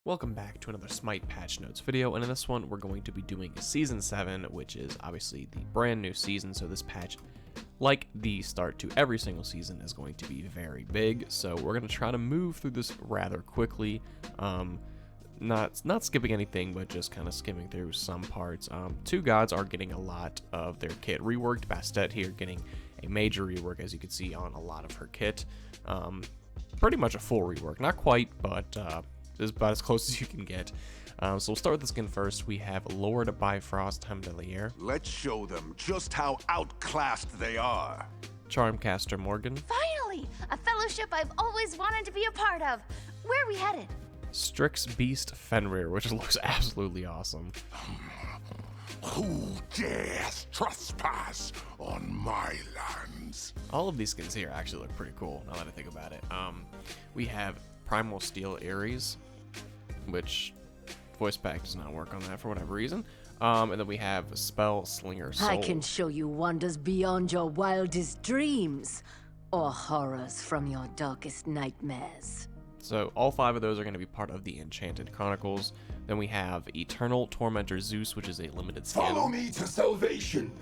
Welcome back to another SMITE patch notes video, and in this one we're going to be doing Season 7, which is obviously the brand new season, so this patch, like the start to every single season, is going to be very big, so we're going to try to move through this rather quickly, not skipping anything, but just kind of skimming through some parts. Two gods are getting a lot of their kit reworked. Bastet here getting a major rework, as you can see on a lot of her kit. Pretty much a full rework, not quite, but is about as close as you can get. So we'll start with the skin first. We have Lord Bifrost Hemdelier. Let's show them just how outclassed they are. Charmcaster Morgan. Finally! A fellowship I've always wanted to be a part of. Where are we headed? Strix Beast Fenrir, which looks absolutely awesome. Who dares trespass on my lands? All of these skins here actually look pretty cool, now that I think about it. We have Primal Steel Ares, which voice pack does not work on that for whatever reason. And then we have Spell Slinger Soul. I can show you wonders beyond your wildest dreams, or horrors from your darkest nightmares. So all 5 of those are going to be part of the Enchanted Chronicles. Then we have Eternal Tormentor Zeus, which is a limited skin. Follow me to salvation.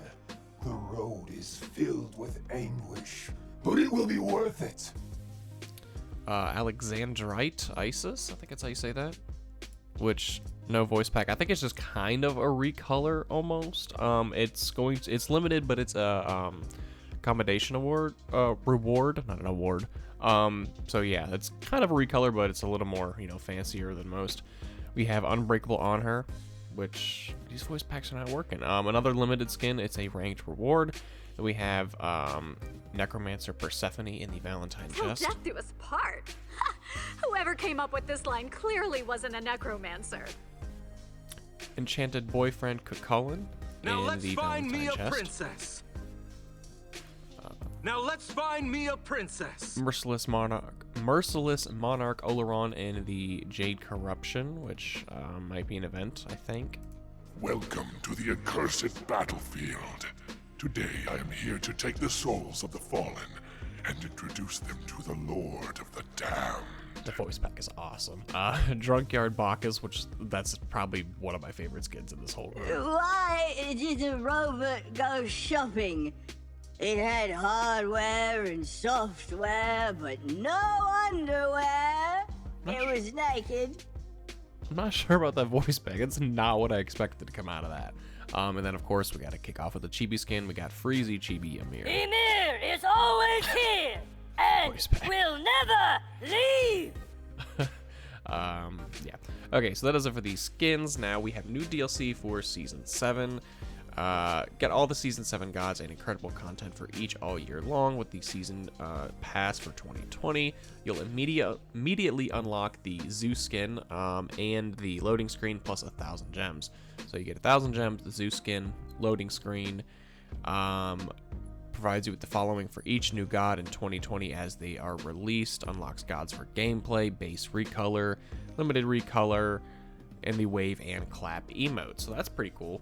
The road is filled with anguish, but it will be worth it. Alexandrite Isis, I think that's how you say that. Which, no voice pack. I think it's just kind of a recolor almost. It's limited, but it's a accommodation reward, not an award. So yeah, it's kind of a recolor, but it's a little more, fancier than most. We have Unbreakable on her, which these voice packs are not working. Another limited skin, it's a ranked reward. Then we have Necromancer Persephone in the Valentine Till chest. death do us part. Ha! Whoever came up with this line clearly wasn't a necromancer. Enchanted Boyfriend Cucullin Now in let's the find Valentine me a chest. princess. Now let's find me a princess. Merciless Monarch Oleron in the Jade Corruption, which might be an event, I think. Welcome to the accursed battlefield. Today I am here to take the souls of the fallen and introduce them to the Lord of the Damned. The voice pack is awesome. Drunkyard Bacchus, which that's probably one of my favorite skins in this whole room. Why did the robot go shopping? It had hardware and software, but no underwear. It was naked. I'm not sure about that voice pack. It's not what I expected to come out of that. And then, of course, we got to kick off with the Chibi skin. We got Freezy Chibi Amir. Emir is always here and Voice pack. will never leave. Yeah. Okay, so that is it for these skins. Now we have new DLC for Season 7. Get all the Season 7 gods and incredible content for each all year long with the Season Pass for 2020. You'll immediately unlock the Zeus skin and the loading screen plus 1,000 gems. So you get 1,000 gems, the Zeus skin, loading screen, provides you with the following for each new god in 2020 as they are released, unlocks gods for gameplay, base recolor, limited recolor, and the wave and clap emote. So that's pretty cool.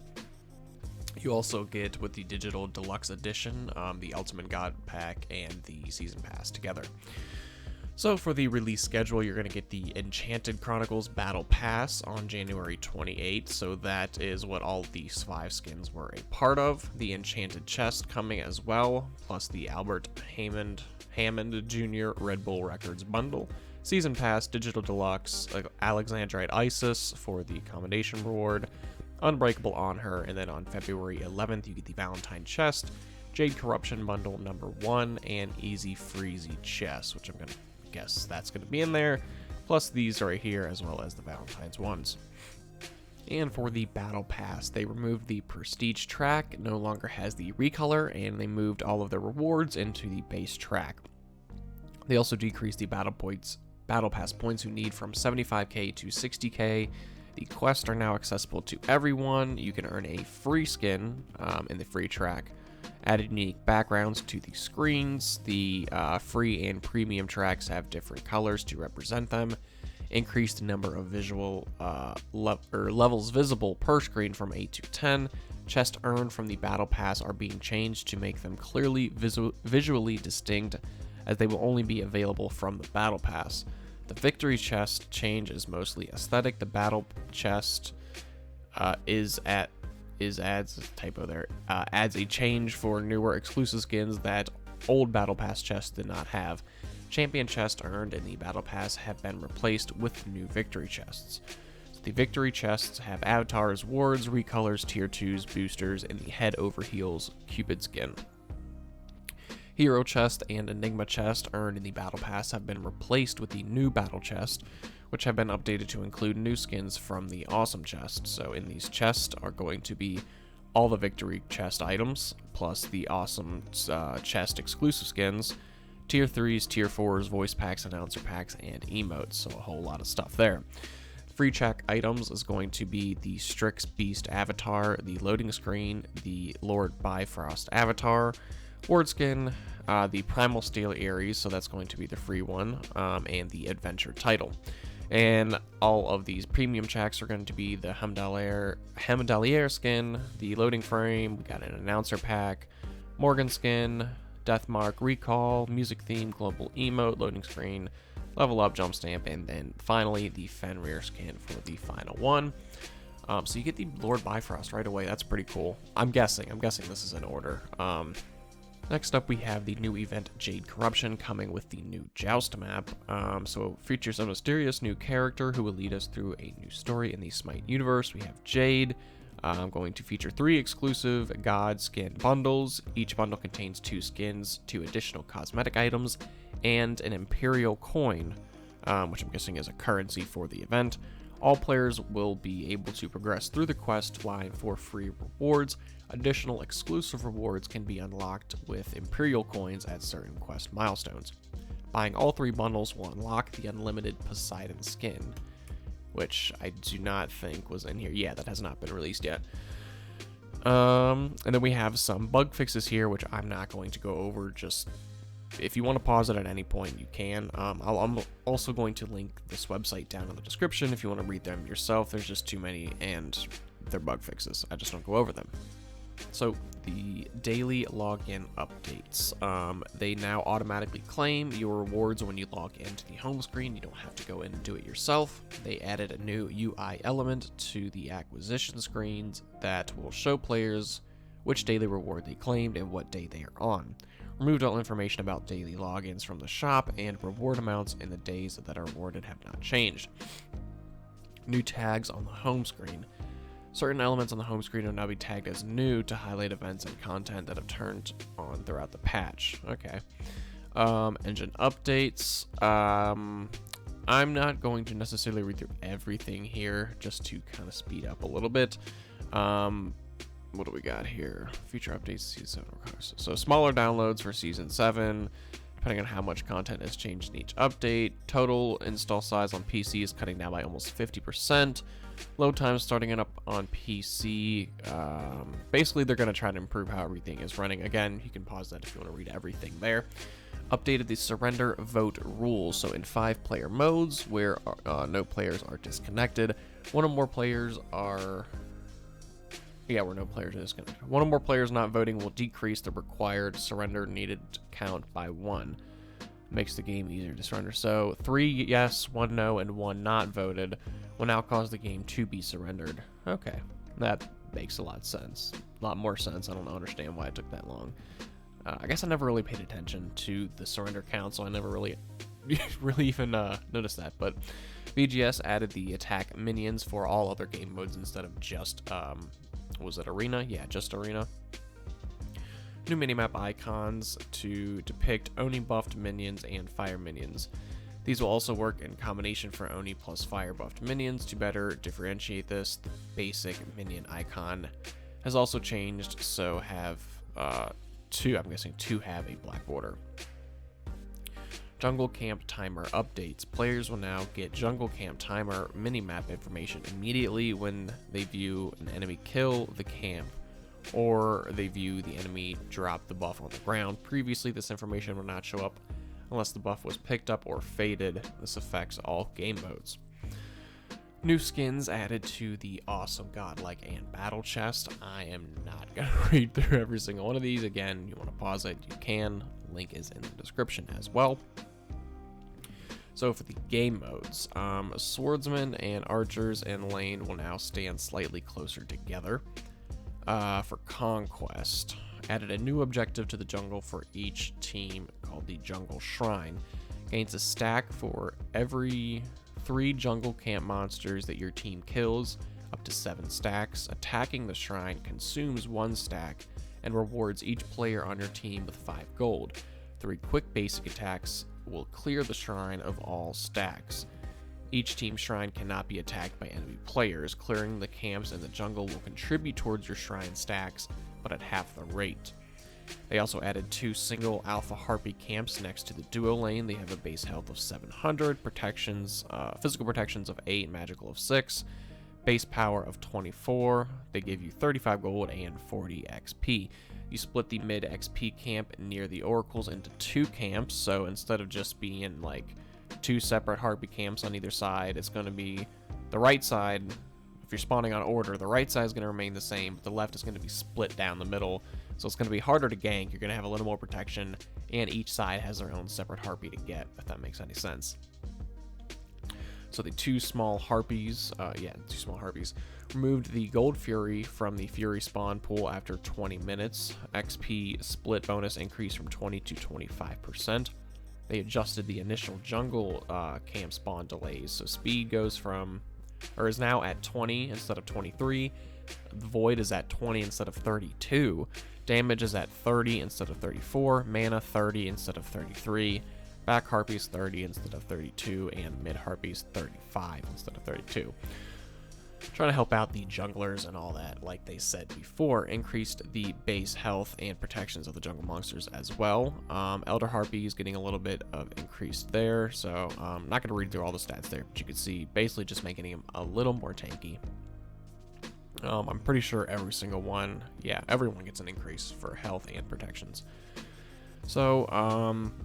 You also get, with the digital deluxe edition, the Ultimate God Pack and the Season Pass together. So for the release schedule, you're going to get the Enchanted Chronicles Battle Pass on January 28th. So that is what all these 5 skins were a part of. The Enchanted Chest coming as well, plus the Albert Hammond Jr. Red Bull Records bundle. Season Pass, Digital Deluxe, Alexandrite Isis for the accommodation reward. Unbreakable on her, and then on February 11th you get the Valentine chest, Jade Corruption bundle number 1, and Easy Freezy chest, which I'm gonna guess that's gonna be in there, plus these right here as well as the Valentine's ones. And for the battle pass, they removed the prestige track, no longer has the recolor, and they moved all of the rewards into the base track. They also decreased the battle pass points you need from 75k to 60k. The quests are now accessible to everyone. You can earn a free skin in the free track. Added unique backgrounds to the screens. The free and premium tracks have different colors to represent them. Increased the number of levels visible per screen from 8 to 10. Chests earned from the battle pass are being changed to make them clearly visually distinct, as they will only be available from the battle pass. The victory chest change is mostly aesthetic. The battle chest adds a change for newer exclusive skins that old battle pass chests did not have. Champion chests earned in the battle pass have been replaced with new victory chests. So the victory chests have avatars, wards, recolors, tier 2s, boosters, and the head over heels Cupid skin. Hero chest and Enigma chest earned in the battle pass have been replaced with the new battle chest, which have been updated to include new skins from the awesome chest. So in these chests are going to be all the victory chest items, plus the awesome chest exclusive skins, tier 3s, tier 4s, voice packs, announcer packs, and emotes. So a whole lot of stuff there. Free check items is going to be the Strix Beast avatar, the loading screen, the Lord Bifrost avatar, ward skin, the Primal Steel Ares, so that's going to be the free one, and the adventure title. And all of these premium checks are going to be the Hemdalier skin, the loading frame, we got an announcer pack, Morgan skin, Deathmark recall, music theme, global emote, loading screen, level up, jump stamp, and then finally the Fenrir skin for the final one. So you get the Lord Bifrost right away. That's pretty cool. I'm guessing this is in order. Next up, we have the new event Jade Corruption coming with the new Joust map. So it features a mysterious new character who will lead us through a new story in the SMITE universe. We have Jade. Going to feature 3 exclusive God skin bundles. Each bundle contains 2 skins, 2 additional cosmetic items, and an Imperial coin, which I'm guessing is a currency for the event. All players will be able to progress through the quest line for free rewards. Additional exclusive rewards can be unlocked with Imperial coins at certain quest milestones. Buying all 3 bundles will unlock the unlimited Poseidon skin, which I do not think was in here. Yeah, that has not been released yet. And then we have some bug fixes here, which I'm not going to go over. Just if you want to pause it at any point, you can. I'm also going to link this website down in the description if you want to read them yourself. There's just too many, and they're bug fixes. I just don't go over them. So the daily login updates. They now automatically claim your rewards when you log into the home screen. You don't have to go in and do it yourself. They added a new UI element to the acquisition screens that will show players which daily reward they claimed and what day they are on. Removed all information about daily logins from the shop, and reward amounts in the days that are awarded have not changed. New tags on the home screen. Certain elements on the home screen will now be tagged as new to highlight events and content that have turned on throughout the patch. Okay. Engine updates. I'm not going to necessarily read through everything here, just to kind of speed up a little bit. What do we got here? Feature updates, Season 7 requires. So smaller downloads for Season 7, depending on how much content has changed in each update. Total install size on PC is cutting down by almost 50%. Load time starting it up on PC. Basically, they're going to try to improve how everything is running. Again, you can pause that if you want to read everything there. Updated the surrender vote rules. So in 5-player modes, where no players are disconnected, one or more players are... Yeah, where no players are disconnected. One or more players not voting will decrease the required surrender needed count by 1. Makes the game easier to surrender. So 3 yes, 1 no, and 1 not voted will now cause the game to be surrendered. Okay, that makes a lot of sense. A lot more sense. I don't understand why it took that long. I guess I never really paid attention to the surrender count, so I never really even noticed that. But VGS added the attack minions for all other game modes instead of just was it Arena? Yeah, just Arena. New minimap icons to depict Oni buffed minions and fire minions. These will also work in combination for Oni plus fire buffed minions to better differentiate this. The basic minion icon has also changed, so have I'm guessing two have a black border. Jungle Camp Timer updates. Players will now get Jungle Camp Timer minimap information immediately when they view an enemy kill the camp or they view the enemy drop the buff on the ground. Previously, this information would not show up unless the buff was picked up or faded. This affects all game modes. New skins added to the awesome Godlike and Battle chest. I am not going to read through every single one of these. Again, you want to pause it, you can. Link is in the description as well. So for the game modes, swordsmen and archers in lane will now stand slightly closer together. For Conquest, added a new objective to the jungle for each team called the Jungle Shrine. Gains a stack for every 3 jungle camp monsters that your team kills, up to 7 stacks. Attacking the shrine consumes 1 stack and rewards each player on your team with 5 gold. 3 quick basic attacks will clear the shrine of all stacks. Each team shrine cannot be attacked by enemy players. Clearing the camps in the jungle will contribute towards your shrine stacks, but at half the rate. They also added 2 single alpha harpy camps next to the duo lane. They have a base health of 700, protections, physical protections of 8, magical of 6, base power of 24. They give you 35 gold and 40 XP. You split the mid XP camp near the oracles into 2 camps, so instead of just being like 2 separate harpy camps on either side, it's going to be the right side. If you're spawning on order, the right side is going to remain the same, but the left is going to be split down the middle, so it's going to be harder to gank. You're going to have a little more protection, and each side has their own separate harpy to get, if that makes any sense. So the 2 small harpies, removed the Gold Fury from the Fury spawn pool after 20 minutes. XP split bonus increased from 20 to 25%. They adjusted the initial jungle camp spawn delays, so speed goes from, or is now at 20 instead of 23. The Void is at 20 instead of 32. Damage is at 30 instead of 34. Mana 30 instead of 33. Back Harpies 30 instead of 32. And Mid Harpies 35 instead of 32. Trying to help out the junglers and all that, like they said before. Increased the base health and protections of the jungle monsters as well. Elder Harpies getting a little bit of increased there, so I'm not going to read through all the stats there, but you can see basically just making him a little more tanky. I'm pretty sure every single one, yeah, everyone gets an increase for health and protections. So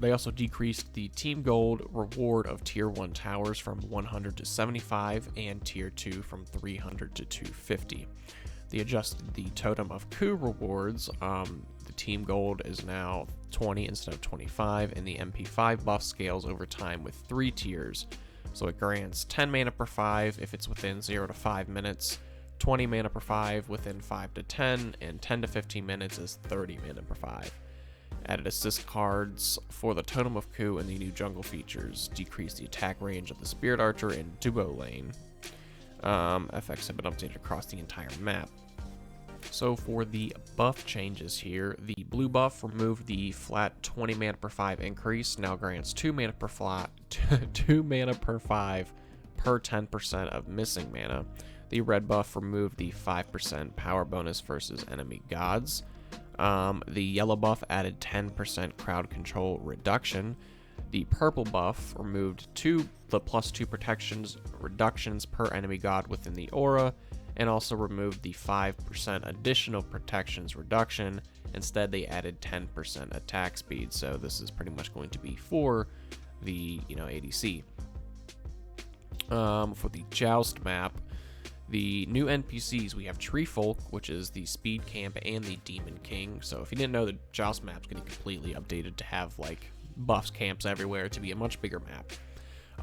they also decreased the team gold reward of tier 1 towers from 100 to 75 and tier 2 from 300 to 250. They adjusted the totem of coup rewards. The team gold is now 20 instead of 25, and the MP5 buff scales over time with 3 tiers. So it grants 10 mana per 5 if it's within 0 to 5 minutes, 20 mana per 5 within 5 to 10, and 10 to 15 minutes is 30 mana per 5. Added assist cards for the Totem of Coup and the new jungle features. Decreased the attack range of the Spirit Archer in duo lane. FX have been updated across the entire map. So for the buff changes here, the blue buff removed the flat 20 mana per 5 increase. Now grants 2 mana per 5 per 10% of missing mana. The red buff removed the 5% power bonus versus enemy gods. The yellow buff added 10% crowd control reduction. The purple buff removed the +2 protections reductions per enemy god within the aura, and also removed the 5% additional protections reduction. Instead, they added 10% attack speed, so this is pretty much going to be for the ADC. For the Joust map, the new NPCs, we have Tree Folk, which is the Speed Camp and the Demon King. So if you didn't know, the Joust map's getting completely updated to have like buffs camps everywhere to be a much bigger map.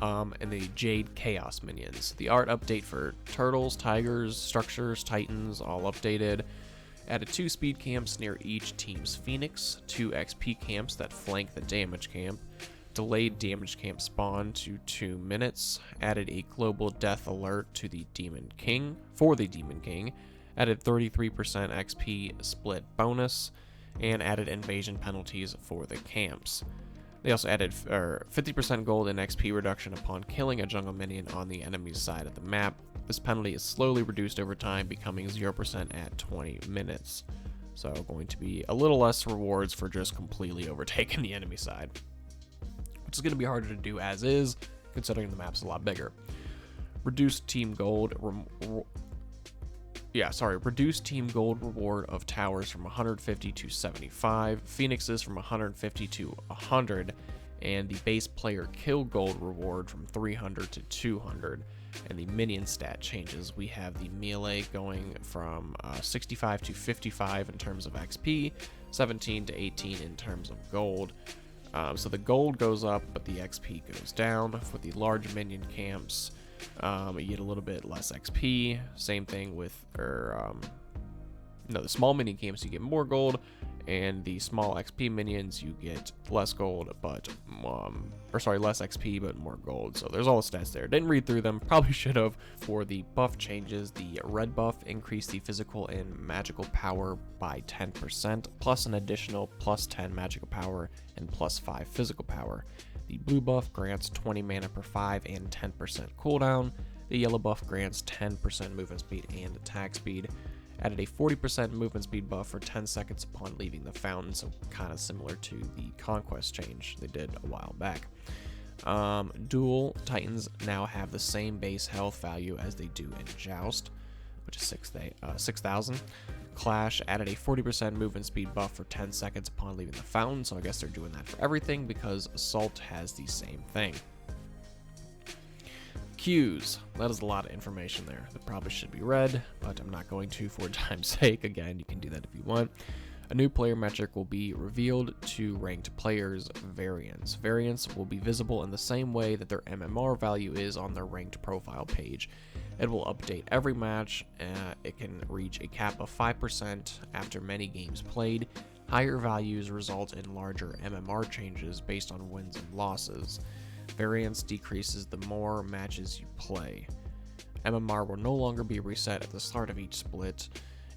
And the Jade Chaos minions. The art update for turtles, tigers, structures, titans, all updated. Added 2 speed camps near each team's Phoenix, 2 XP camps that flank the damage camp. Delayed damage camp spawn to 2 minutes. Added a global death alert to the Demon King for the Demon King. Added 33% XP split bonus, and added invasion penalties for the camps. They also added 50% gold and XP reduction upon killing a jungle minion on the enemy's side of the map. This penalty is slowly reduced over time, becoming 0% at 20 minutes. So going to be a little less rewards for just completely overtaking the enemy side, which is going to be harder to do as is, considering the map's a lot bigger. Reduced team gold reduced team gold reward of towers from 150 to 75, phoenixes from 150 to 100, and the base player kill gold reward from 300 to 200. And the minion stat changes, we have the melee going from 65 to 55 in terms of XP, 17 to 18 in terms of gold. So the gold goes up, but the XP goes down. For the large minion camps, you get a little bit less XP. Same thing with, the small minion camps, you get more gold, and the small XP minions, you get less gold, but, less XP, but more gold. So there's all the stats there. Didn't read through them, probably should have. For the buff changes, the red buff increased the physical and magical power by 10%, plus an additional plus 10 magical power and plus 5 physical power. The blue buff grants 20 mana per 5 and 10% cooldown. The yellow buff grants 10% movement speed and attack speed. Added a 40% movement speed buff for 10 seconds upon leaving the fountain, so kind of similar to the Conquest change they did a while back. Dual Titans now have the same base health value as they do in Joust, which is 6,000. Clash added a 40% movement speed buff for 10 seconds upon leaving the fountain, so I guess they're doing that for everything because Assault has the same thing. Queues. That is a lot of information there that probably should be read, but I'm not going to for time's sake. Again, you can do that if you want. A new player metric will be revealed to ranked players' variance. Variance will be visible in the same way that their MMR value is on their ranked profile page. It will update every match. It can reach a cap of 5% after many games played. Higher values result in larger MMR changes based on wins and losses. Variance decreases the more matches you play. MMR will no longer be reset at the start of each split.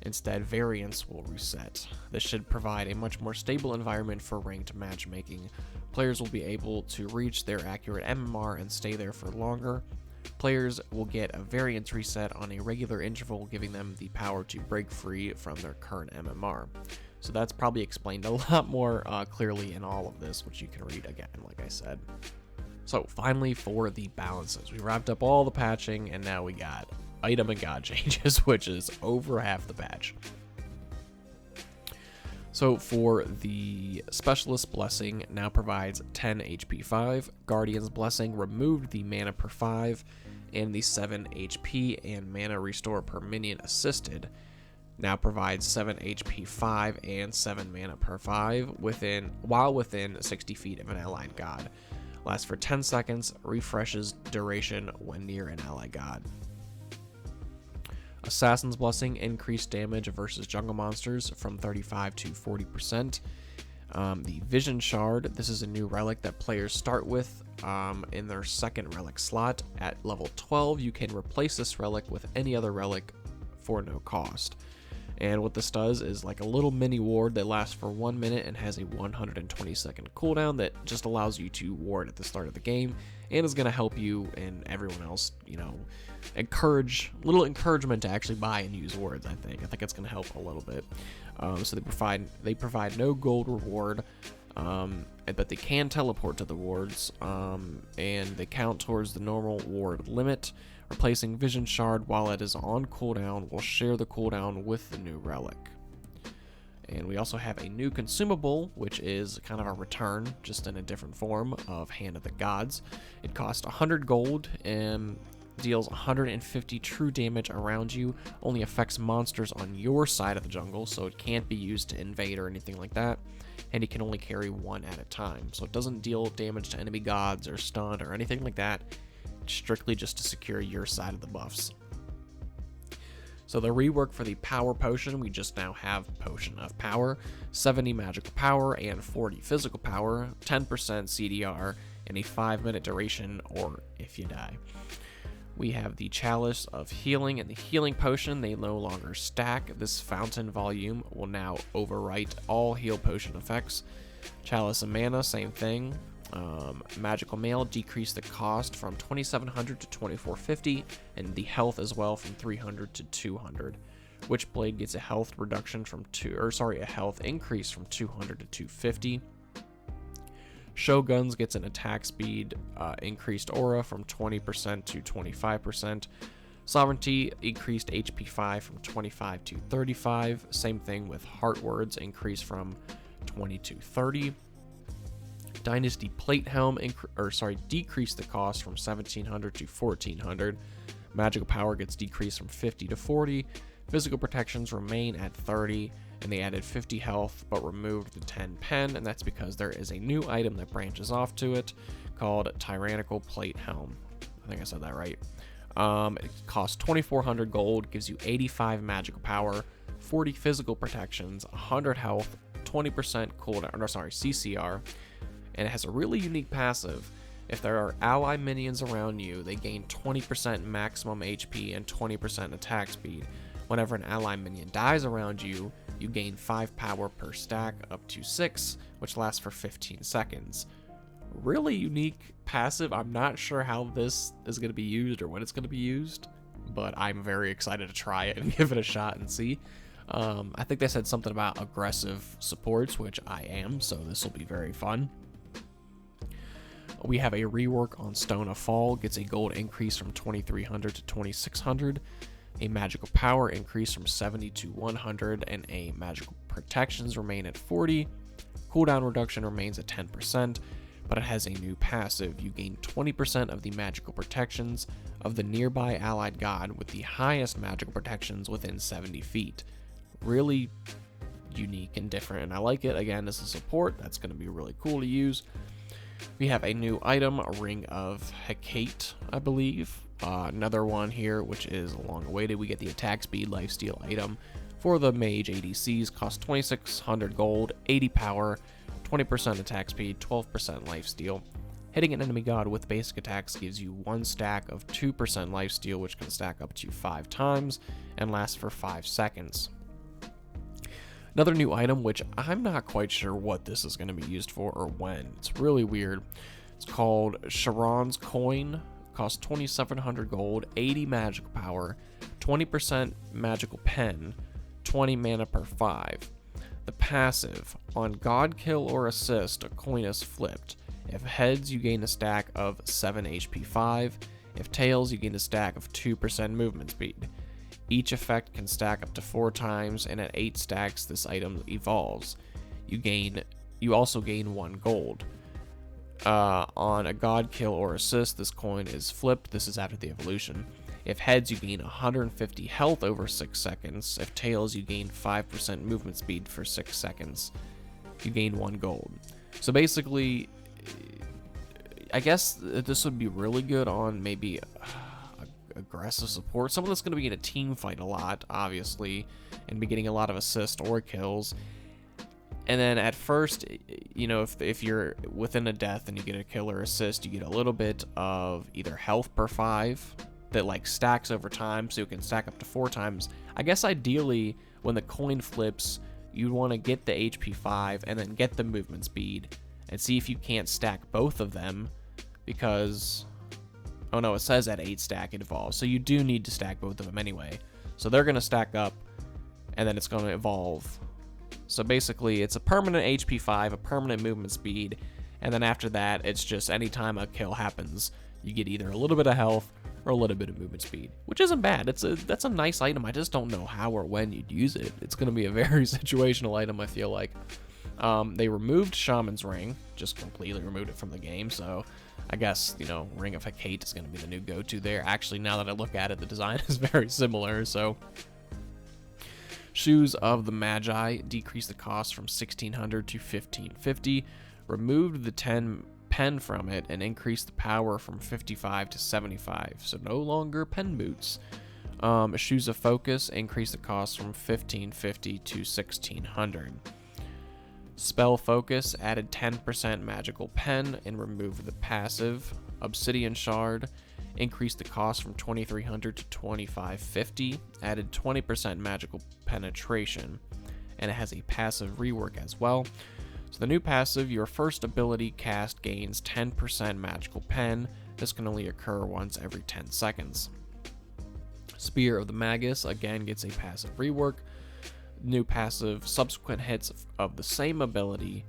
Instead, variance will reset. This should provide a much more stable environment for ranked matchmaking. Players will be able to reach their accurate MMR and stay there for longer. Players will get a variance reset on a regular interval, giving them the power to break free from their current MMR. So that's probably explained a lot more clearly in all of this, which you can read again, like I said. So finally, for the balances, we wrapped up all the patching, and now we got item and god changes, which is over half the patch. So for the Specialist Blessing, now provides 10 HP 5. Guardian's Blessing removed the mana per 5, and the 7 HP and mana restore per minion assisted now provides 7 HP 5 and 7 mana per 5 while within 60 feet of an allied god. Lasts for 10 seconds, refreshes duration when near an ally god. Assassin's Blessing increased damage versus jungle monsters from 35 to 40%. The Vision Shard, this is a new relic that players start with in their second relic slot. At level 12, you can replace this relic with any other relic for no cost. And what this does is like a little mini ward that lasts for 1 minute and has a 120-second cooldown that just allows you to ward at the start of the game, and is going to help you and everyone else, little encouragement to actually buy and use wards. I think it's going to help a little bit. So they provide no gold reward, but they can teleport to the wards, and they count towards the normal ward limit. Replacing Vision Shard while it is on cooldown will share the cooldown with the new relic. And we also have a new consumable, which is kind of a return, just in a different form, of Hand of the Gods. It costs 100 gold and deals 150 true damage around you, only affects monsters on your side of the jungle, so it can't be used to invade or anything like that, and it can only carry one at a time. So it doesn't deal damage to enemy gods or stun or anything like that. Strictly just to secure your side of the buffs. So the rework for the power potion, we just now have Potion of Power, 70 magical power and 40 physical power, 10% CDR, and a 5-minute duration, or if you die. We have the Chalice of Healing and the Healing Potion. They no longer stack. This fountain volume will now overwrite all heal potion effects. Chalice of Mana, same thing. Magical Mail decreased the cost from 2,700 to 2,450, and the health as well from 300 to 200. Witchblade gets a health reduction from a health increase from 200 to 250. Shoguns gets an attack speed increased aura from 20% to 25%. Sovereignty increased HP 5 from 25 to 35. Same thing with Heartwords, increased from 20 to 30. Dynasty Plate Helm decreased the cost from 1,700 to 1,400. Magical Power gets decreased from 50 to 40. Physical protections remain at 30, and they added 50 health but removed the 10 pen, and that's because there is a new item that branches off to it called Tyrannical Plate Helm. I think I said that right. It costs 2,400 gold, gives you 85 magical power, 40 physical protections, 100 health, 20% cooldown, or sorry, CCR, and it has a really unique passive. If there are ally minions around you, they gain 20% maximum HP and 20% attack speed. Whenever an ally minion dies around you, you gain 5 power per stack up to 6, which lasts for 15 seconds. Really unique passive. I'm not sure how this is going to be used or when it's going to be used, but I'm very excited to try it and give it a shot and see. I think they said something about aggressive supports, which I am, so this will be very fun. We have a rework on Stone of Fall, gets a gold increase from 2,300 to 2,600, a magical power increase from 70 to 100, and a magical protections remain at 40. Cooldown reduction remains at 10%, but it has a new passive. You gain 20% of the magical protections of the nearby allied god with the highest magical protections within 70 feet. Really unique and different, and I like it. Again, as a support, that's going to be really cool to use. We have a new item, a Ring of Hecate, I believe. Another one here, which is long awaited. We get the attack speed lifesteal item for the mage ADCs. Costs 2,600 gold, 80 power, 20% attack speed, 12% lifesteal. Hitting an enemy god with basic attacks gives you 1 stack of 2% lifesteal, which can stack up to 5 times and lasts for 5 seconds. Another new item, which I'm not quite sure what this is going to be used for or when. It's really weird. It's called Sharon's Coin. Costs 2,700 gold, 80 magical power, 20% magical pen, 20 mana per 5. The passive, on god kill or assist, a coin is flipped. If heads, you gain a stack of 7 HP 5. If tails, you gain a stack of 2% movement speed. Each effect can stack up to 4 times, and at 8 stacks, this item evolves. You also gain 1 gold. On a god kill or assist, this coin is flipped. This is after the evolution. If heads, you gain 150 health over 6 seconds. If tails, you gain 5% movement speed for 6 seconds. You gain 1 gold. So basically, I guess this would be really good on maybe aggressive support, someone that's going to be in a team fight a lot, obviously, and be getting a lot of assists or kills. And then at first, you know, if you're within a death and you get a kill or assist, you get a little bit of either health per 5 that like stacks over time, so you can stack up to 4 times. I guess ideally, when the coin flips, you want to get the HP 5 and then get the movement speed and see if you can't stack both of them, because oh no, it says at 8 stack it evolves, so you do need to stack both of them anyway. So they're going to stack up, and then it's going to evolve. So basically, it's a permanent HP 5, a permanent movement speed, and then after that, it's just anytime a kill happens, you get either a little bit of health or a little bit of movement speed, which isn't bad. That's a nice item. I just don't know how or when you'd use it. It's going to be a very situational item, I feel like. They removed Shaman's Ring, just completely removed it from the game, so I guess, you know, Ring of Hecate is going to be the new go-to there. Actually, now that I look at it, the design is very similar, so. Shoes of the Magi decreased the cost from 1,600 to 1,550, removed the 10 pen from it, and increased the power from 55 to 75, so no longer pen boots. Shoes of Focus increased the cost from 1,550 to 1,600. Spell Focus added 10% magical pen and removed the passive. Obsidian Shard increased the cost from 2,300 to 2,550, added 20% magical penetration, and it has a passive rework as well. So the new passive, your first ability cast gains 10% magical pen. This can only occur once every 10 seconds. Spear of the Magus again gets a passive rework. New passive, subsequent hits of the same ability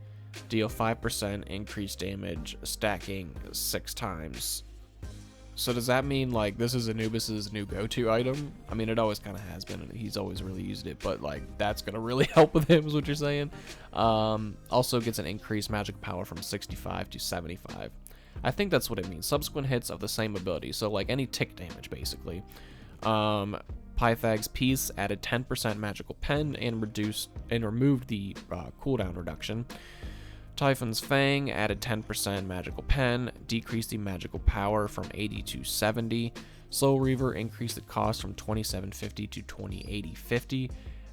deal 5% increased damage, stacking 6 times. So does that mean like this is Anubis's new go-to item? I mean, it always kind of has been. He's always really used it, but like that's gonna really help with him, is what you're saying. Also gets an increased magic power from 65 to 75. I think that's what it means. Subsequent hits of the same ability, so like any tick damage basically. Pythag's Peace added 10% magical pen and removed the cooldown reduction. Typhon's Fang added 10% magical pen, decreased the magical power from 80 to 70. Soul Reaver increased the cost from 2750 to 208050,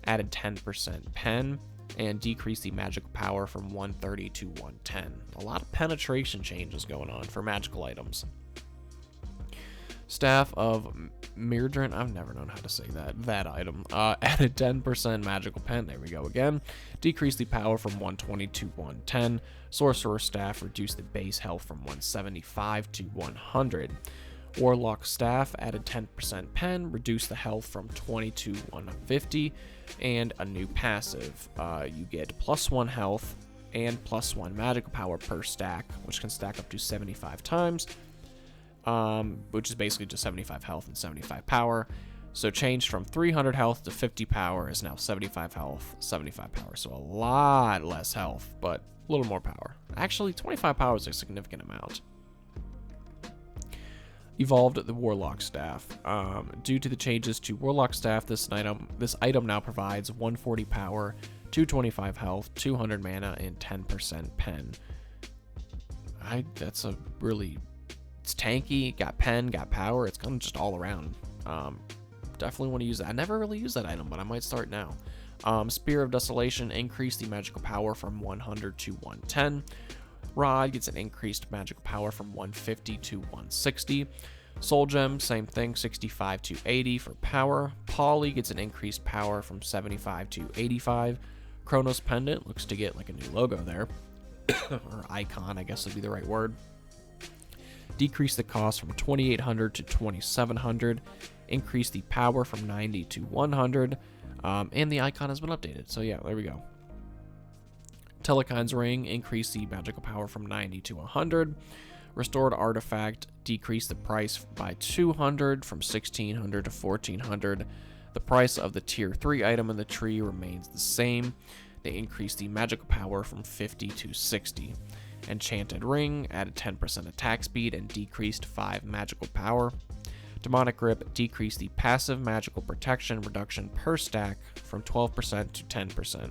added 10% pen, and decreased the magical power from 130 to 110. A lot of penetration changes going on for magical items. Staff of Mirin, I've never known how to say that item, added 10% magical pen, there we go again, decreased the power from 120 to 110. Sorcerer's Staff reduced the base health from 175 to 100. Warlock Staff added 10% pen, reduced the health from 20 to 150, and a new passive. You get +1 health and +1 magical power per stack, which can stack up to 75 times. Which is basically just 75 health and 75 power. So changed from 300 health to 50 power is now 75 health, 75 power. So a lot less health, but a little more power. Actually, 25 power is a significant amount. Evolved the Warlock Staff. Due to the changes to Warlock Staff, this item now provides 140 power, 225 health, 200 mana, and 10% pen. That's a really... It's tanky, got pen, got power. It's kind of just all around. Definitely want to use that. I never really used that item, but I might start now. Spear of Desolation increased the magical power from 100 to 110. Rod gets an increased magical power from 150 to 160. Soul Gem, same thing, 65 to 80 for power. Poly gets an increased power from 75 to 85. Chronos Pendant looks to get like a new logo there. Or icon, I guess would be the right word. Decrease the cost from 2800 to 2700, increase the power from 90 to 100, and the icon has been updated. So yeah, there we go. Telekine's Ring, increase the magical power from 90 to 100. Restored Artifact, decrease the price by 200 from 1600 to 1400. The price of the tier 3 item in the tree remains the same. They increase the magical power from 50 to 60. Enchanted Ring added 10% attack speed and decreased 5 magical power. Demonic Grip decreased the passive magical protection reduction per stack from 12% to 10%.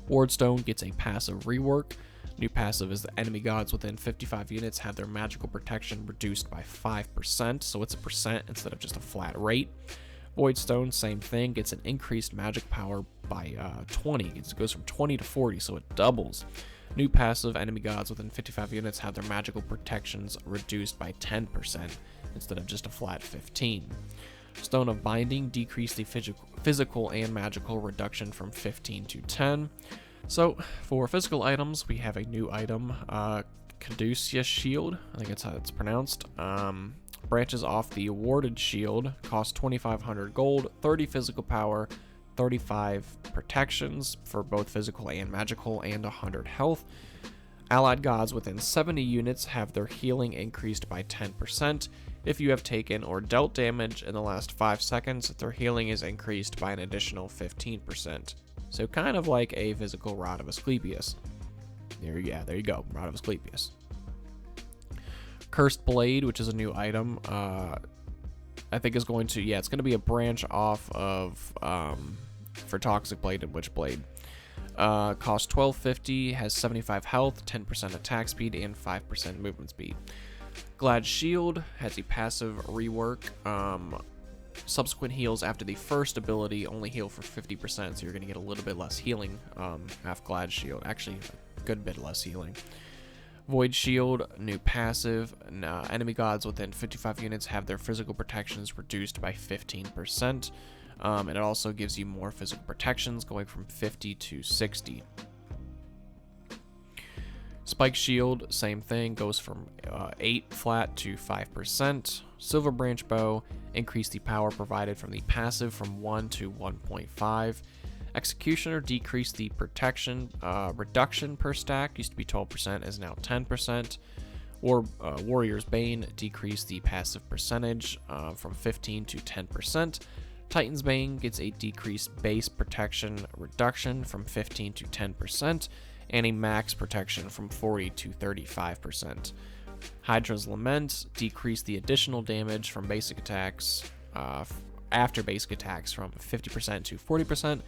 Wardstone gets a passive rework. New passive is the enemy gods within 55 units have their magical protection reduced by 5%, so it's a percent instead of just a flat rate. Voidstone, same thing, gets an increased magic power by 20. It goes from 20 to 40, so it doubles. New passive, enemy gods within 55 units have their magical protections reduced by 10% instead of just a flat 15. Stone of Binding decreased the physical and magical reduction from 15 to 10. So for physical items, we have a new item, Caduceus Shield, I think that's how it's pronounced. Branches off the awarded shield, costs 2,500 gold, 30 physical power, 35 protections for both physical and magical, and 100 health. Allied gods within 70 units have their healing increased by 10%. If you have taken or dealt damage in the last 5 seconds, their healing is increased by an additional 15%. So kind of like a physical Rod of Asclepius. There you go, Rod of Asclepius. Cursed Blade, which is a new item, I think is going to, it's going to be a branch off of, for Toxic Blade and Witch Blade. Costs 1250, has 75 health, 10% attack speed, and 5% movement speed. Glad Shield has a passive rework. Subsequent heals after the first ability only heal for 50%, so you're going to get a little bit less healing off Glad Shield. Actually, a good bit less healing. Void Shield, new passive. Enemy gods within 55 units have their physical protections reduced by 15%. And it also gives you more physical protections, going from 50 to 60. Spike Shield, same thing, goes from 8 flat to 5%. Silver Branch Bow, increase the power provided from the passive from 1 to 1.5. Executioner, decrease the protection reduction per stack, used to be 12%, is now 10%. Warrior's Bane, decrease the passive percentage from 15 to 10%. Titan's Bane gets a decreased base protection reduction from 15 to 10%, and a max protection from 40 to 35%. Hydra's Lament, decrease the additional damage from basic attacks after basic attacks from 50% to 40%.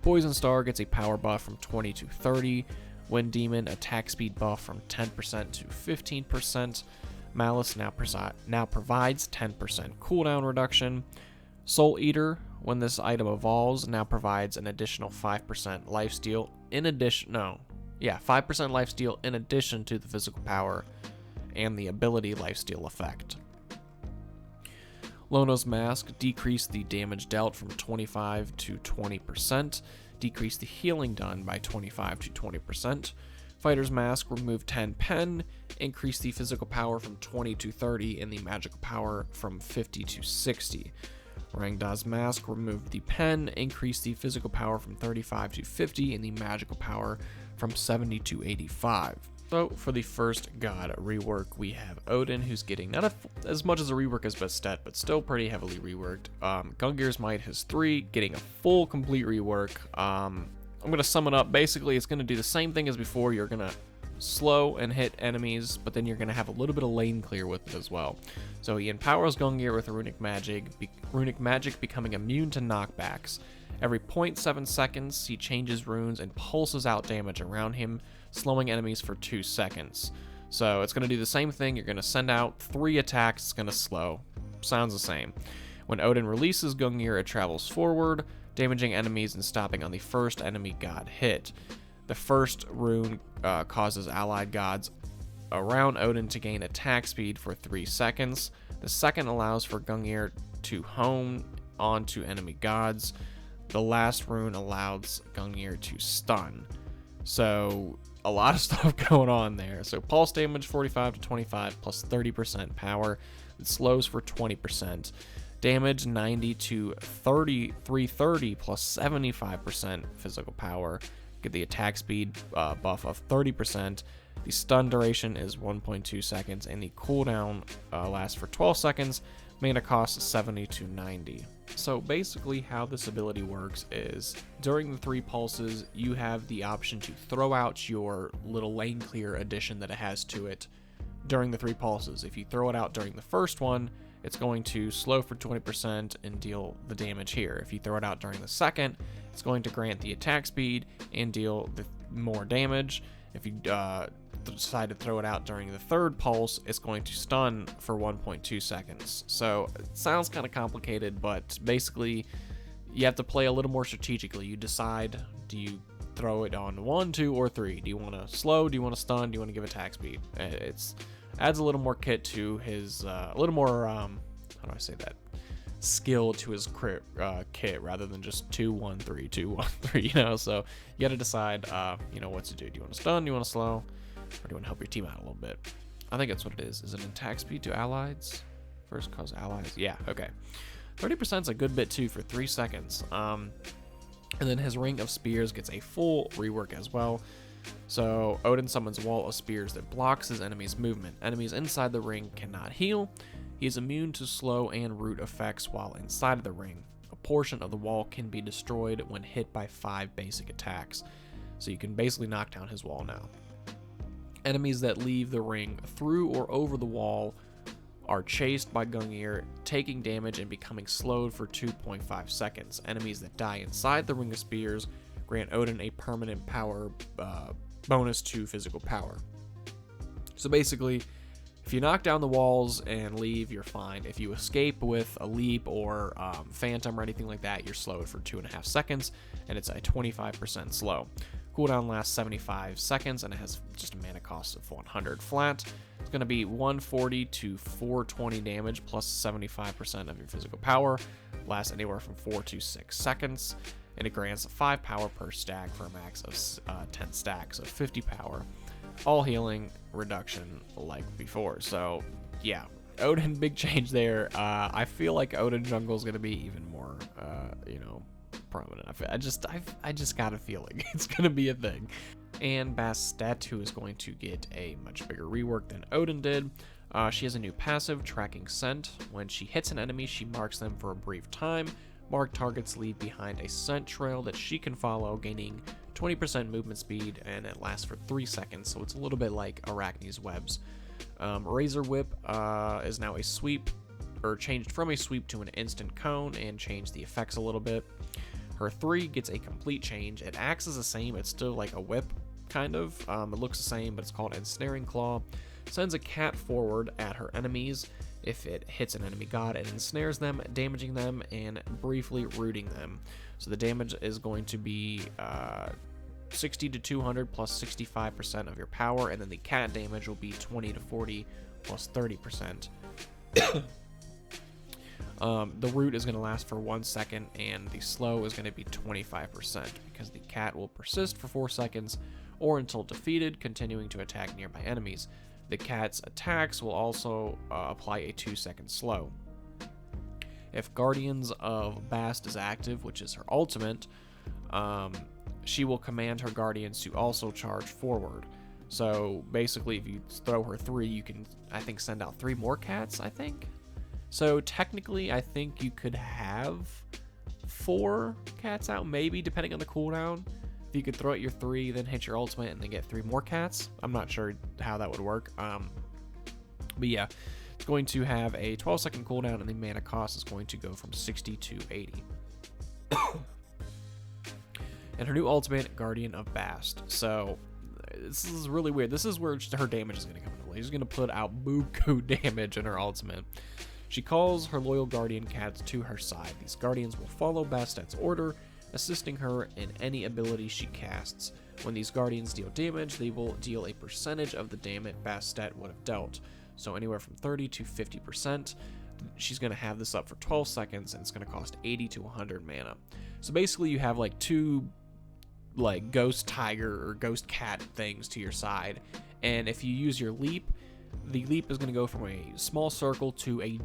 Poison Star gets a power buff from 20 to 30. Wind Demon attack speed buff from 10% to 15%. Malice now provides 10% cooldown reduction. Soul Eater, when this item evolves, now provides an additional 5% lifesteal in addition. 5% lifesteal in addition to the physical power and the ability lifesteal effect. Lono's Mask decreased the damage dealt from 25 to 20%, decreased the healing done by 25 to 20%. Fighter's Mask removed 10 pen, increased the physical power from 20 to 30, and the magical power from 50 to 60. Rangda's Mask removed the pen, increased the physical power from 35 to 50, and the magical power from 70 to 85. So for the first god rework, we have Odin, who's getting not as much as a rework as Bastet, but still pretty heavily reworked. Gungir's Might has 3, getting a full complete rework. I'm going to sum it up. Basically, it's going to do the same thing as before. You're going to slow and hit enemies, but then you're going to have a little bit of lane clear with it as well. So he empowers Gungir with runic magic becoming immune to knockbacks. Every 0.7 seconds, he changes runes and pulses out damage around him, slowing enemies for 2 seconds. So it's going to do the same thing. You're going to send out 3 attacks. It's going to slow. Sounds the same. When Odin releases Gungir, it travels forward, damaging enemies and stopping on the first enemy god hit. The first rune causes allied gods around Odin to gain attack speed for 3 seconds. The second allows for Gungir to hone onto enemy gods. The last rune allows Gungir to stun. So a lot of stuff going on there. So pulse damage 45 to 25 plus 30% power. It slows for 20%. Damage 90 to 330 plus 75% physical power. Get the attack speed buff of 30%. The stun duration is 1.2 seconds, and the cooldown lasts for 12 seconds. Mana cost 70 to 90. So basically how this ability works is during the 3 pulses, you have the option to throw out your little lane clear addition that it has to it during the 3 pulses. If you throw it out during the first one, it's going to slow for 20% and deal the damage here. If you throw it out during the second, it's going to grant the attack speed and deal the more damage. If you decide to throw it out during the 3rd pulse, it's going to stun for 1.2 seconds. So it sounds kind of complicated, but basically you have to play a little more strategically. You decide, do you throw it on 1, 2, or 3? Do you want to slow? Do you want to stun? Do you want to give attack speed? It's adds a little more kit to his, a little more, how do I say that? Skill to his kit rather than just 2, 1, 3, 2, 1, 3, you know? So you got to decide, what to do. Do you want to stun? Do you want to slow? Or do you want to help your team out a little bit? I think that's what it is. Is it an attack speed to allies? First cause allies? Yeah, okay. 30% is a good bit too for 3 seconds. And then his Ring of Spears gets a full rework as well. So Odin summons a wall of spears that blocks his enemy's movement. Enemies inside the ring cannot heal. He is immune to slow and root effects while inside of the ring. A portion of the wall can be destroyed when hit by 5 basic attacks. So you can basically knock down his wall now. Enemies that leave the ring through or over the wall are chased by Gungir, taking damage and becoming slowed for 2.5 seconds. Enemies that die inside the Ring of Spears grant Odin a permanent power bonus to physical power. So basically, if you knock down the walls and leave, you're fine. If you escape with a leap or phantom or anything like that, you're slowed for 2.5 seconds, and it's a 25% slow. Cooldown lasts 75 seconds, and it has just a mana cost of 100 flat. It's going to be 140 to 420 damage plus 75% of your physical power. Lasts anywhere from 4 to 6 seconds, and it grants 5 power per stack for a max of 10 stacks of 50 power. All healing reduction like before. So yeah, Odin, big change there. I feel like Odin jungle is going to be even more, prominent. I just got a feeling it's going to be a thing. And Bastet, who is going to get a much bigger rework than Odin did. She has a new passive, Tracking Scent. When she hits an enemy, she marks them for a brief time. Marked targets leave behind a scent trail that she can follow, gaining 20% movement speed, and it lasts for 3 seconds, so it's a little bit like Arachne's webs. Razor Whip is now a sweep, changed from a sweep to an instant cone and changed the effects a little bit. Her 3 gets a complete change. It acts as the same. It's still like a whip, kind of. It looks the same, but it's called Ensnaring Claw. Sends a cat forward at her enemies. If it hits an enemy god, it ensnares them, damaging them, and briefly rooting them. So the damage is going to be 60 to 200 plus 65% of your power, and then the cat damage will be 20 to 40 plus 30%. The root is going to last for 1 second, and the slow is going to be 25% because the cat will persist for 4 seconds or until defeated, continuing to attack nearby enemies. The cat's attacks will also apply a 2-second slow. If Guardians of Bast is active, which is her ultimate, she will command her guardians to also charge forward. So basically, if you throw her 3, you can, I think, send out 3 more cats, I think. So technically, I think you could have 4 cats out, maybe, depending on the cooldown. If you could throw out your 3, then hit your ultimate, and then get 3 more cats. I'm not sure how that would work. But yeah, it's going to have a 12-second cooldown, and the mana cost is going to go from 60 to 80. And her new ultimate, Guardian of Bast. So this is really weird. This is where her damage is going to come into play. She's going to put out buku damage in her ultimate. She calls her loyal guardian cats to her side. These guardians will follow Bastet's order, assisting her in any ability she casts. When these guardians deal damage, they will deal a percentage of the damage Bastet would have dealt. So anywhere from 30 to 50%. She's going to have this up for 12 seconds, and it's going to cost 80 to 100 mana. So basically you have like 2 like ghost tiger or ghost cat things to your side, and if you use your leap, the leap is going to go from a small circle to a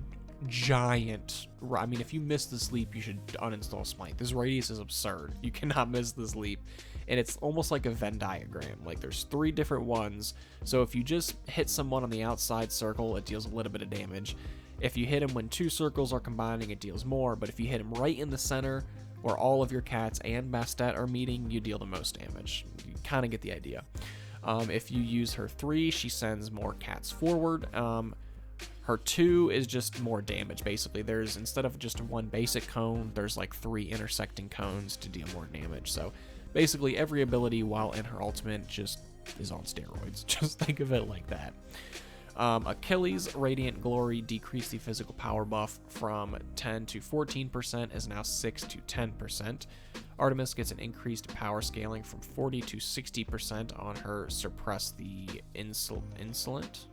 giant. I mean, if you miss this leap, you should uninstall SMITE. This radius is absurd. You cannot miss this leap, and it's almost like a Venn diagram. Like there's 3 different ones, so if you just hit someone on the outside circle, it deals a little bit of damage. If you hit him when 2 circles are combining, it deals more, but if you hit him right in the center where all of your cats and Bastet are meeting, you deal the most damage. You kind of get the idea. If you use her 3, she sends more cats forward. Her 2 is just more damage, basically. There's, instead of just 1 basic cone, there's like 3 intersecting cones to deal more damage. So basically every ability while in her ultimate just is on steroids. Just think of it like that. Achilles' Radiant Glory decreased the physical power buff from 10 to 14%, is now 6 to 10%. Artemis gets an increased power scaling from 40 to 60% on her Suppress the Insolent.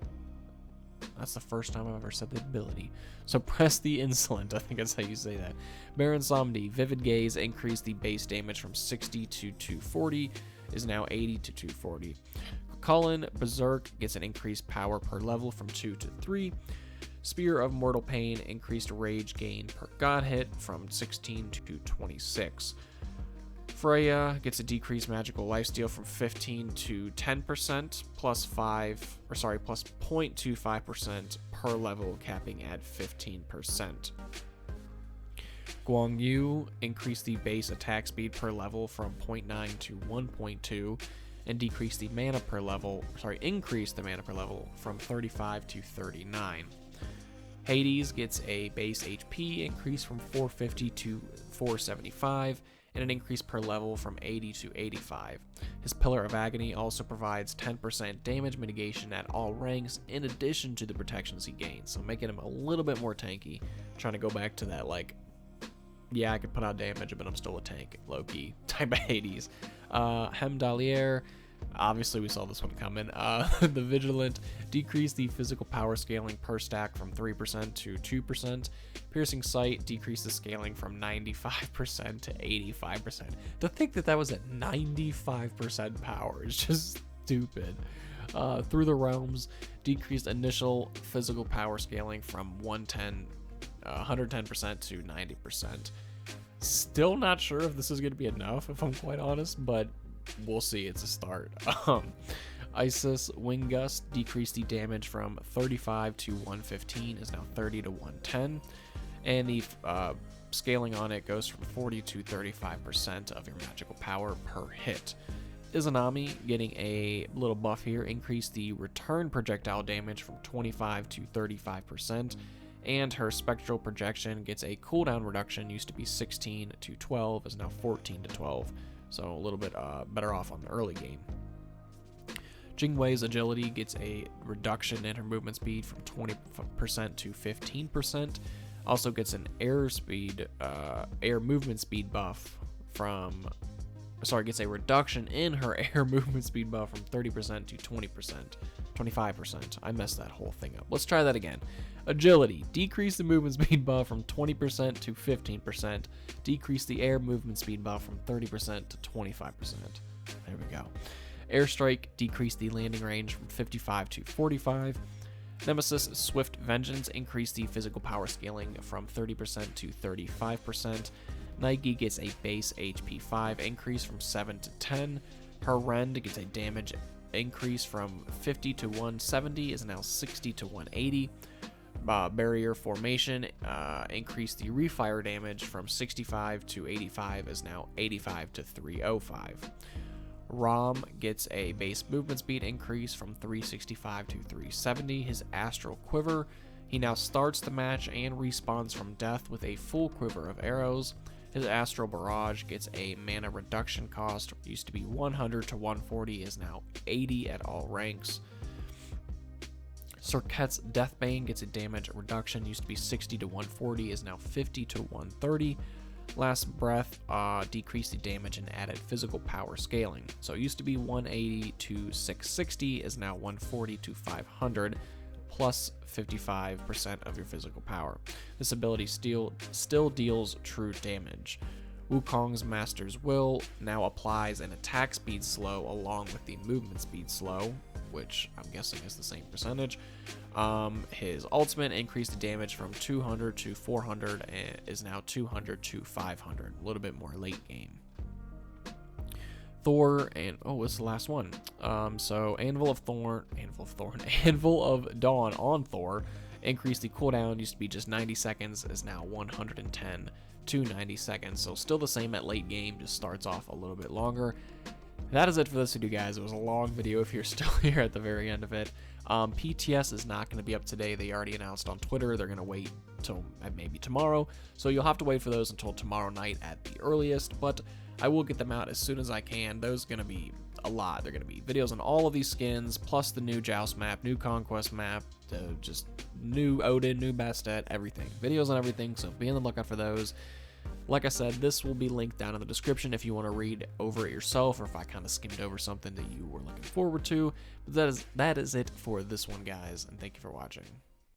That's the first time I've ever said the ability. Suppress the Insolent, I think that's how you say that. Baron Somdi, Vivid Gaze increased the base damage from 60 to 240, is now 80 to 240. Cullen Berserk gets an increased power per level from 2 to 3. Spear of Mortal Pain increased rage gain per god hit from 16 to 26. Freya gets a decreased magical lifesteal from 15 to 10% plus 0.25% per level, capping at 15%. Guang Yu increased the base attack speed per level from 0.9 to 1.2 and increased the mana per level from 35 to 39. Hades gets a base HP increase from 450 to 475 and an increase per level from 80 to 85. His Pillar of Agony also provides 10% damage mitigation at all ranks in addition to the protections he gains, so making him a little bit more tanky. Trying to go back to that, like, yeah, I could put out damage, but I'm still a tank, low-key type of Hades. Hemdalier, obviously we saw this one coming. The Vigilant decreased the physical power scaling per stack from 3% to 2%. Piercing Sight decreased the scaling from 95% to 85%. To think that that was at 95% power is just stupid. Through the Realms decreased initial physical power scaling from 110% to 90%. Still not sure if this is going to be enough, if I'm quite honest, but we'll see. It's a start. Isis Wing Gust decreased the damage from 35 to 115, is now 30 to 110, and the scaling on it goes from 40 to 35% of your magical power per hit. Izanami, getting a little buff here, increased the return projectile damage from 25 to 35%, And her spectral projection gets a cooldown reduction, used to be 16 to 12, is now 14 to 12. So a little bit better off on the early game. Jingwei's agility gets a reduction in her movement speed from 20% to 15%. Also gets an air movement speed buff gets a reduction in her air movement speed buff from 30% to 25%. I messed that whole thing up. Let's try that again. Agility, decrease the movement speed buff from 20% to 15%. Decrease the air movement speed buff from 30% to 25%. There we go. Airstrike, decrease the landing range from 55 to 45. Nemesis Swift Vengeance, increase the physical power scaling from 30% to 35%. Nike gets a base HP 5 increase from 7 to 10. Her Rend gets a damage increase from 50 to 170, is now 60 to 180. Barrier Formation, increase the refire damage from 65 to 85, is now 85 to 305. Rom gets a base movement speed increase from 365 to 370. His Astral Quiver, he now starts the match and respawns from death with a full quiver of arrows. His Astral Barrage gets a mana reduction cost, used to be 100 to 140, is now 80 at all ranks. Serket's Deathbane gets a damage reduction, used to be 60 to 140, is now 50 to 130. Last Breath decreased the damage and added physical power scaling. So it used to be 180 to 660, is now 140 to 500, plus 55% of your physical power. This ability still deals true damage. Wukong's Master's Will now applies an attack speed slow along with the movement speed slow, which I'm guessing is the same percentage. His ultimate increased the damage from 200 to 400 and is now 200 to 500. A little bit more late game. Thor and what's the last one? So Anvil of Dawn on Thor increased the cooldown, used to be just 90 seconds, is now 110 to 90 seconds. So still the same at late game, just starts off a little bit longer. That is it for this video, guys. It was a long video if you're still here at the very end of it. PTS is not going to be up today. They already announced on Twitter they're going to wait till maybe tomorrow. So you'll have to wait for those until tomorrow night at the earliest. But I will get them out as soon as I can. Those are going to be a lot. They're going to be videos on all of these skins, plus the new Joust map, new Conquest map, just new Odin, new Bastet, everything. Videos on everything, so be on the lookout for those. Like I said, this will be linked down in the description if you want to read over it yourself, or if I kind of skimmed over something that you were looking forward to. But that is it for this one, guys, and thank you for watching.